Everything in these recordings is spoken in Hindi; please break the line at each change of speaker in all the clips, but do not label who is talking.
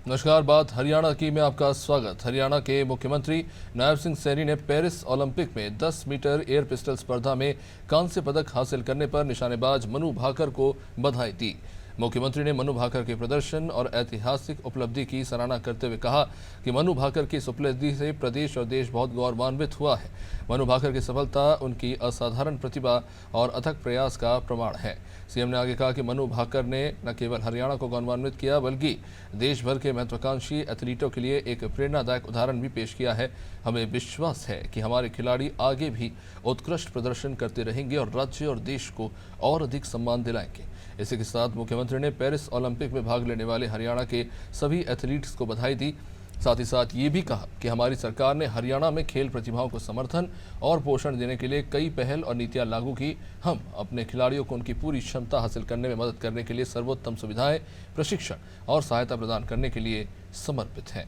नमस्कार, बात हरियाणा की में आपका स्वागत। हरियाणा के मुख्यमंत्री नायब सिंह सैनी ने पेरिस ओलंपिक में 10 मीटर एयर पिस्टल स्पर्धा में कांस्य पदक हासिल करने पर निशानेबाज मनु भाकर को बधाई दी। मुख्यमंत्री ने मनु भाकर के प्रदर्शन और ऐतिहासिक उपलब्धि की सराहना करते हुए कहा कि मनु भाकर की इस उपलब्धि से प्रदेश और देश बहुत गौरवान्वित हुआ है। मनु भाकर की सफलता उनकी असाधारण प्रतिभा और अथक प्रयास का प्रमाण है। सीएम ने आगे कहा कि मनु भाकर ने न केवल हरियाणा को गौरवान्वित किया बल्कि देश भर के महत्वाकांक्षी एथलीटों के लिए एक प्रेरणादायक उदाहरण भी पेश किया है। हमें विश्वास है कि हमारे खिलाड़ी आगे भी उत्कृष्ट प्रदर्शन करते रहेंगे और राज्य और देश को और अधिक सम्मान दिलाएंगे। इसी के साथ मुख्यमंत्री ने पेरिस ओलंपिक में भाग लेने वाले हरियाणा के सभी एथलीट्स को बधाई दी। साथ ही साथ ये भी कहा कि हमारी सरकार ने हरियाणा में खेल प्रतिभाओं को समर्थन और पोषण देने के लिए कई पहल और नीतियां लागू की। हम अपने खिलाड़ियों को उनकी पूरी क्षमता हासिल करने में मदद करने के लिए सर्वोत्तम सुविधाएं, प्रशिक्षण और सहायता प्रदान करने के लिए समर्पित हैं।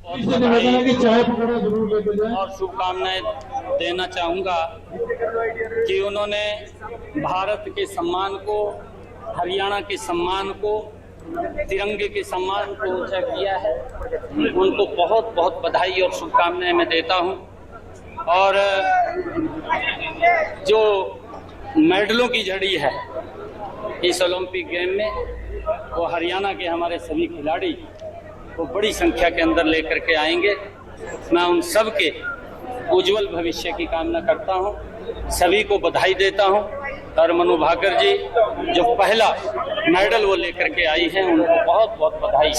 और शुभकामनाएं देना चाहूँगा कि उन्होंने भारत के सम्मान को, हरियाणा के सम्मान को, तिरंगे के सम्मान को ऊंचा किया है। उनको बहुत बहुत बधाई और शुभकामनाएं मैं देता हूं। और जो मेडलों की झड़ी है इस ओलंपिक गेम में, वो हरियाणा के हमारे सभी खिलाड़ी वो बड़ी संख्या के अंदर लेकर के आएंगे। मैं उन सब के उज्जवल भविष्य की कामना करता हूं, सभी को बधाई देता हूं। और मनु भाकर जी जो पहला मेडल वो लेकर के आई हैं, उनको बहुत बहुत बधाई।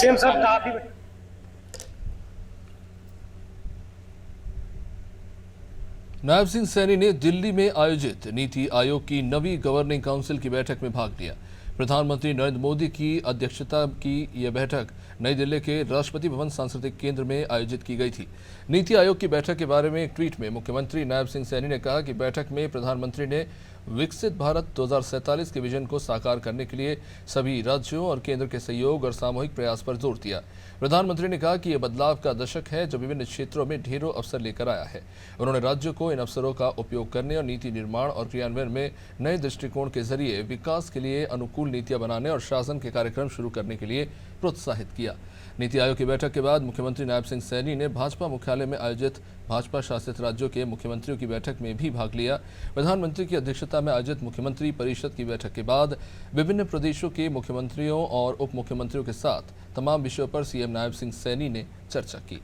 नायब सिंह सैनी ने दिल्ली में आयोजित नीति आयोग की नवी गवर्निंग काउंसिल की बैठक में भाग लिया। प्रधानमंत्री नरेंद्र मोदी की अध्यक्षता की यह बैठक नई दिल्ली के राष्ट्रपति भवन सांस्कृतिक केंद्र में आयोजित की गई थी। नीति आयोग की बैठक के बारे में एक ट्वीट में मुख्यमंत्री नायब सिंह सैनी ने कहा कि बैठक में प्रधानमंत्री ने विकसित भारत 2047 के विजन को साकार करने के लिए सभी राज्यों और केंद्र के सहयोग और सामूहिक प्रयास पर जोर दिया। प्रधानमंत्री ने कहा कि यह बदलाव का दशक है जो विभिन्न क्षेत्रों में ढेरों अवसर लेकर आया है। उन्होंने राज्यों को इन अवसरों का उपयोग करने और नीति निर्माण और क्रियान्वयन में नए दृष्टिकोण के जरिए विकास के लिए अनुकूल नीतियां बनाने और शासन के कार्यक्रम शुरू करने के लिए प्रोत्साहित किया। नीति आयोग की बैठक के बाद मुख्यमंत्री नायब सिंह सैनी ने भाजपा मुख्यालय में आयोजित भाजपा शासित राज्यों के मुख्यमंत्रियों की बैठक में भी भाग लिया। प्रधानमंत्री की अध्यक्षता में आयोजित मुख्यमंत्री परिषद की बैठक के बाद विभिन्न प्रदेशों के मुख्यमंत्रियों और उप मुख्यमंत्रियों के साथ तमाम विषयों पर सीएम नायब सिंह सैनी ने चर्चा की।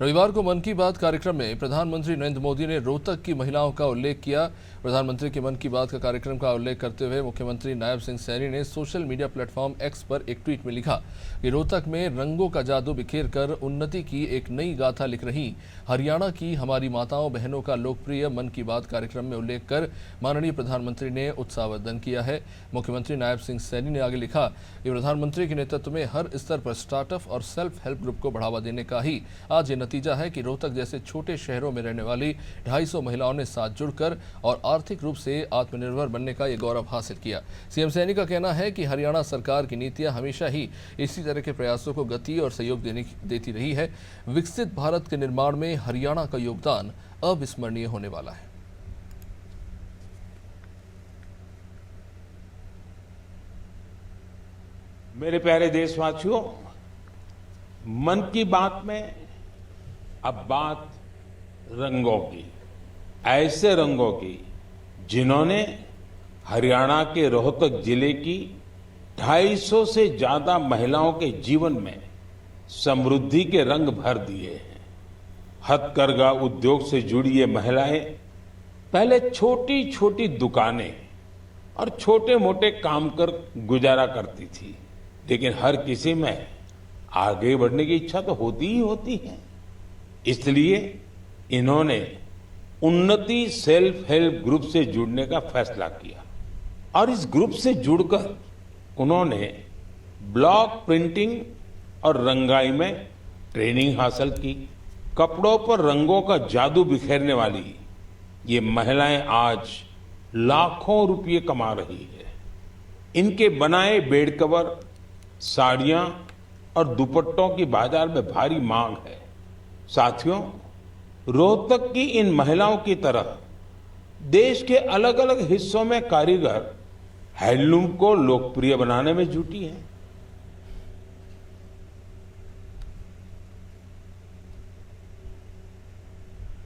रविवार को मन की बात कार्यक्रम में प्रधानमंत्री नरेंद्र मोदी ने रोहतक की महिलाओं का उल्लेख किया। प्रधानमंत्री के मन की बात का कार्यक्रम का उल्लेख करते हुए मुख्यमंत्री नायब सिंह सैनी ने सोशल मीडिया प्लेटफॉर्म एक्स पर एक ट्वीट में लिखा कि रोहतक में रंगों का जादू बिखेर कर उन्नति की एक नई गाथा लिख रही हरियाणा की हमारी माताओं बहनों का लोकप्रिय मन की बात कार्यक्रम में उल्लेख कर माननीय प्रधानमंत्री ने उत्साहवर्धन किया है। मुख्यमंत्री नायब सिंह सैनी ने आगे लिखा कि प्रधानमंत्री के नेतृत्व में हर स्तर पर स्टार्टअप और सेल्फ हेल्प ग्रुप को बढ़ावा देने का ही आज ये नतीजा है कि रोहतक जैसे छोटे शहरों में रहने वाली 250 महिलाओं ने साथ जुड़कर और आर्थिक रूप से आत्मनिर्भर बनने का ये गौरव हासिल किया। सीएम सैनी का कहना है कि हरियाणा सरकार की नीतियां हमेशा ही इसी तरह के प्रयासों को गति और सहयोग देती रही है। विकसित भारत के निर्माण में हरियाणा का योगदान अविस्मरणीय होने वाला है।
मेरे प्यारे देशवासियों, मन की बात में अब बात रंगों की, ऐसे रंगों की जिन्होंने हरियाणा के रोहतक जिले की 250 से ज्यादा महिलाओं के जीवन में समृद्धि के रंग भर दिए हैं। हथकरघा उद्योग से जुड़ी ये महिलाएं पहले छोटी छोटी दुकानें और छोटे मोटे काम कर गुजारा करती थी, लेकिन हर किसी में आगे बढ़ने की इच्छा तो होती ही होती है। इसलिए इन्होंने उन्नति सेल्फ हेल्प ग्रुप से जुड़ने का फैसला किया और इस ग्रुप से जुड़कर उन्होंने ब्लॉक प्रिंटिंग और रंगाई में ट्रेनिंग हासिल की। कपड़ों पर रंगों का जादू बिखेरने वाली ये महिलाएं आज लाखों रुपये कमा रही है। इनके बनाए बेड कवर, साड़ियां और दुपट्टों की बाजार में भारी मांग है। साथियों, रोहतक की इन महिलाओं की तरह देश के अलग अलग हिस्सों में कारीगर हैंडलूम को लोकप्रिय बनाने में जुटी हैं।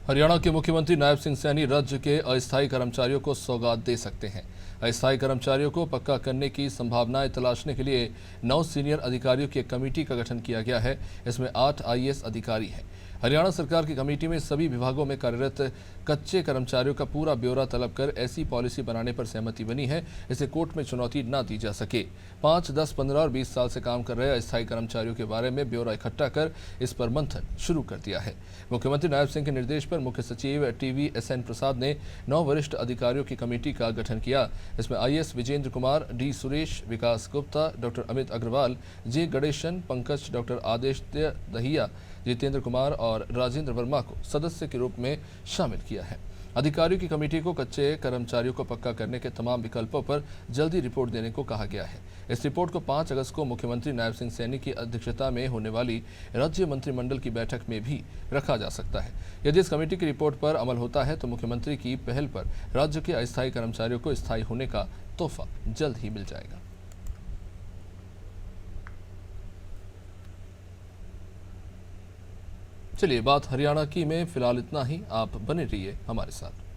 हरियाणा के मुख्यमंत्री नायब सिंह सैनी राज्य के अस्थायी कर्मचारियों को सौगात दे सकते हैं। अस्थायी कर्मचारियों को पक्का करने की संभावनाएं तलाशने के लिए 9 सीनियर अधिकारियों की एक कमेटी का गठन किया गया है। इसमें 8 आईएएस अधिकारी हैं। हरियाणा सरकार की कमेटी में सभी विभागों में कार्यरत कच्चे कर्मचारियों का पूरा ब्यौरा तलब कर ऐसी पॉलिसी बनाने पर सहमति बनी है। इसे कोर्ट में चुनौती न दी जा सके। 5, 10, 15 और 20 साल से काम कर रहे अस्थायी कर्मचारियों के बारे में ब्यौरा इकट्ठा कर इस पर मंथन शुरू कर दिया है। मुख्यमंत्री नायब सिंह के निर्देश पर मुख्य सचिव टीवी एसएन प्रसाद ने 9 वरिष्ठ अधिकारियों की कमेटी का गठन किया। इसमें आईएएस विजेंद्र कुमार, डी सुरेश, विकास गुप्ता, डॉक्टर अमित अग्रवाल, जे गणेशन, पंकज, डॉक्टर आदित्य दहिया, जितेंद्र कुमार और राजेंद्र वर्मा को सदस्य के रूप में शामिल किया है। अधिकारियों की कमेटी को कच्चे कर्मचारियों को पक्का करने के तमाम विकल्पों पर जल्दी रिपोर्ट देने को कहा गया है। इस रिपोर्ट को 5 अगस्त को मुख्यमंत्री नायब सिंह सैनी की अध्यक्षता में होने वाली राज्य मंत्रिमंडल की बैठक में भी रखा जा सकता है। यदि इस कमेटी की रिपोर्ट पर अमल होता है तो मुख्यमंत्री की पहल पर राज्य के अस्थायी कर्मचारियों को स्थायी होने का तोहफा जल्द ही मिल जाएगा। चलिए, बात हरियाणा की में फिलहाल इतना ही। आप बने रहिए हमारे साथ।